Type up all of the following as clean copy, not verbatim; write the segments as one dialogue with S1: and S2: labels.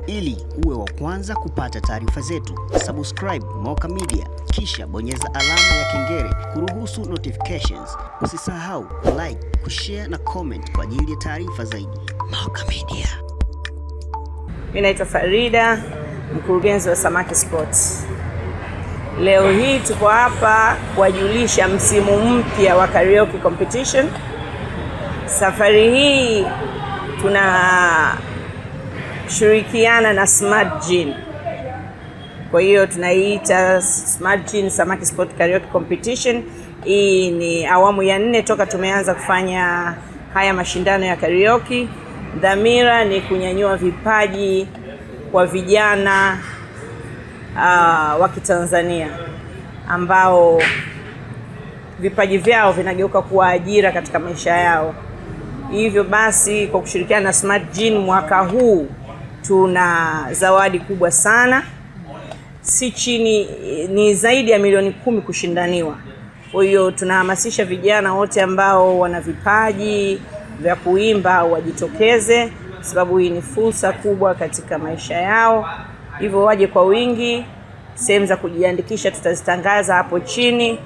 S1: Ili uwe wa kwanza kupata taarifa zetu, subscribe Moka Media kisha bonyeza alama ya kengele kuruhusu notifications. Usisahau like, kushare na comment kwa ajili ya taarifa zaidi. Moka Media.
S2: Mimi naitwa Farida, mkurugenzi wa Samaki Sports. Leo hii tuko hapa kuwajulisha msimu mpya wa karaoke competition. Safari hii tunashirikiana na Smart Gin. Kwa hiyo tunaiita Smart Gin Samaki Sport Karaoke Competition. Hii ni awamu ya 4 toka tumeanza kufanya haya mashindano ya karaoke. Dhamira ni kunyanyua vipaji kwa vijana wa Kitanzania ambao vipaji vyao vinageuka kuwa ajira katika maisha yao. Hivyo basi, kwa kushirikiana na Smart Gin mwaka huu tuna zawadi kubwa sana, si chini, ni zaidi ya milioni 10 kushindaniwa. Kwa hiyo tunahamasisha vijana wote ambao wana vipaji vya kuimba wajitokeze, sababu hii ni fursa kubwa katika maisha yao. Hivyo waje kwa wingi. Sehemu za kujiandikisha tutazitangaza hapo chini,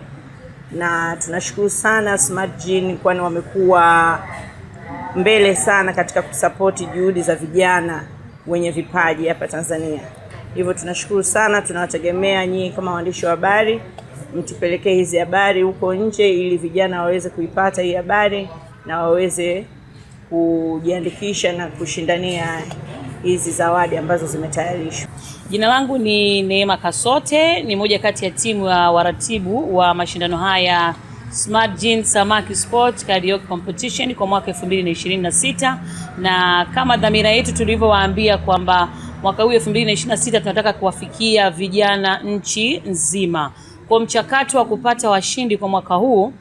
S2: na tunashukuru sana Smart Gin kwani wamekuwa mbele sana katika kusapoti juhudi za vijana wenye vipaji hapa Tanzania. Hivyo tunashukuru sana, tunawategemea nyinyi kama waandishi wa habari mtupelekee hizi habari huko nje ili vijana waweze kuipata hii habari na waweze kujiandikisha na kushindania hizi zawadi ambazo zimetayarishwa.
S3: Jina langu ni Neema Kasote, ni moja kati ya timu ya waratibu wa mashindano haya Smart Gin Samaki Sport Karaoke Competition kwa mwaka 2026, na kama dhamira yetu tulivyowaambia kwamba mwaka huu 2026 tunataka kuwafikia vijana nchi nzima. Kwa mchakato wa kupata washindi kwa mwaka huu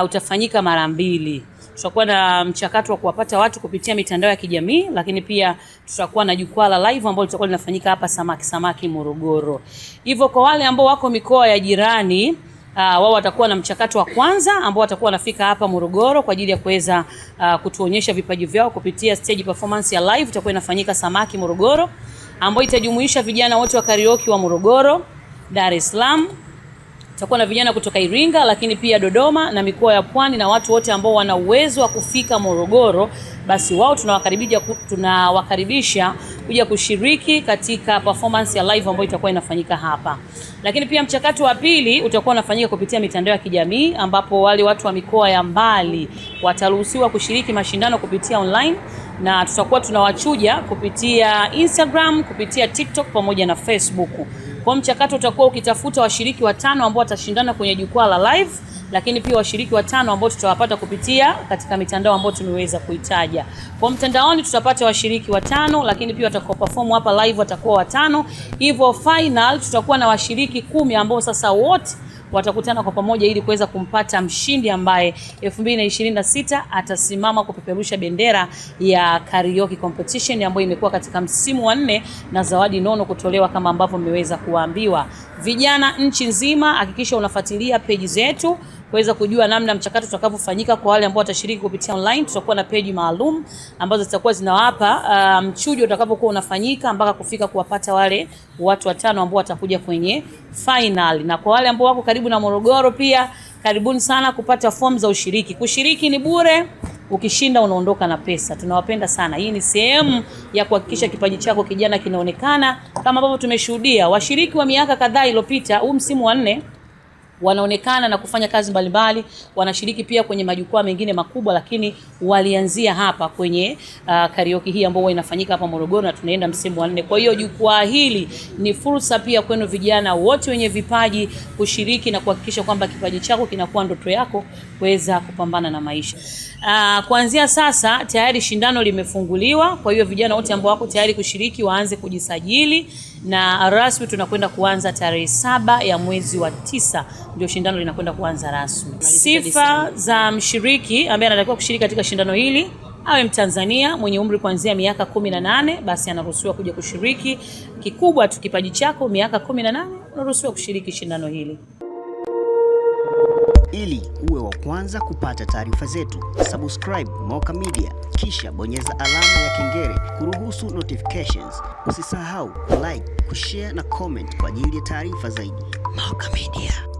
S3: utafanyika mara 2. Tutakuwa na mchakato wa kuwapata watu kupitia mitandao ya kijamii, lakini pia tutakuwa na jukwaa la live ambalo litakuwa linafanyika hapa Samaki Morogoro. Hivyo kwa wale ambao wako mikoa ya jirani, wao watakuwa na mchakato wa kwanza ambao watakuwa wanafika hapa Morogoro kwa ajili ya kuweza kutuonyesha vipaji vyao kupitia stage performance ya live itakuwa inafanyika Samaki Morogoro, ambayo itajumuisha vijana wote wa karaoke wa Morogoro, Dar es Salaam, tutakuwa na vijana kutoka Iringa, lakini pia Dodoma na mikoa ya Pwani, na watu wote ambao wana uwezo wa kufika Morogoro, basi wao tunawakaribisha kuja kushiriki katika performance ya live ambayo itakuwa inafanyika hapa. Lakini pia mchakato wa pili utakuwa unafanyika kupitia mitandao ya kijamii, ambapo wale watu wa mikoa ya mbali wataruhusiwa kushiriki mashindano kupitia online, na tutakuwa tunawachuja kupitia Instagram, kupitia TikTok pamoja na Facebook. Kwa mchakato utakuwa ukitafuta washiriki 5 ambao watashindana kwenye jukwaa la live, lakini pia washiriki 5 ambao tutawapata kupitia katika mitandao ambayo tumeweza kuitaja. Kwa mtandaoni tutapata washiriki 5, lakini pia watakao perform hapa live watakuwa 5. Hivyo final tutakuwa na washiriki 10 ambao sasa wote watakutana kwa pamoja ili kuweza kumpata mshindi ambaye 2026 atasimama kupeperusha bendera ya karaoke competition ambayo imekuwa katika msimu wa 4 na zawadi nono kutolewa kama ambavyo mmeweza kuambiwa. Vijana nchi nzima, hakikisha unafuatilia page zetu kuweza kujua namna mchakato utakavyofanyika. Kwa wale ambao watashiriki kupitia online, tutakuwa na page maalum ambazo zitakuwa zinawapa mchujo utakapokuwa unafanyika mpaka kufika kuwapata wale watu 5 ambao watakuja kwenye final. Na kwa wale ambao wako karibu na Morogoro pia, karibuni sana kupata fomu za ushiriki. Kushiriki ni bure, ukishinda unaondoka na pesa. Tunawapenda sana. Hii ni sehemu ya kuhakikisha kipaji chako kijana kinaonekana, kama ambavyo tumeshuhudia washiriki wa miaka kadhaa iliyopita. Huu msimu wa 4 wanaonekana na kufanya kazi mbalimbali, wanashiriki pia kwenye majukwaa mengine makubwa, lakini walianzia hapa kwenye karaoke hii ambayo inafanyika hapa Morogoro, na tunaenda msimu wa 4. Kwa hiyo jukwaa hili ni fursa pia kwenu vijana wote wenye vipaji kushiriki na kuhakikisha kwamba kipaji chako kinakuwa ndoto yako kuweza kupambana na maisha. Kuanzia sasa tayari shindano limefunguliwa, kwa hiyo vijana wote ambao wako tayari kushiriki waanze kujisajili, na rasmi tunakwenda kuanza tarehe 7 ya mwezi wa 9 ndio shindano linakwenda kuanza rasmi. Sifa za mshiriki ambaye anatakiwa kushiriki katika shindano hili: awe Mtanzania mwenye umri kuanzia miaka 18, basi anaruhusiwa kuja kushiriki. Kikubwa tu kipaji chako, miaka 18 unaruhusiwa kushiriki shindano hili.
S1: Ili uwe wa kwanza kupata taarifa zetu, subscribe Moka Media, kisha bonyeza alama ya kengele kuruhusu notifications. Usisahau like, kushare na comment kwa ajili ya taarifa zaidi. Moka Media.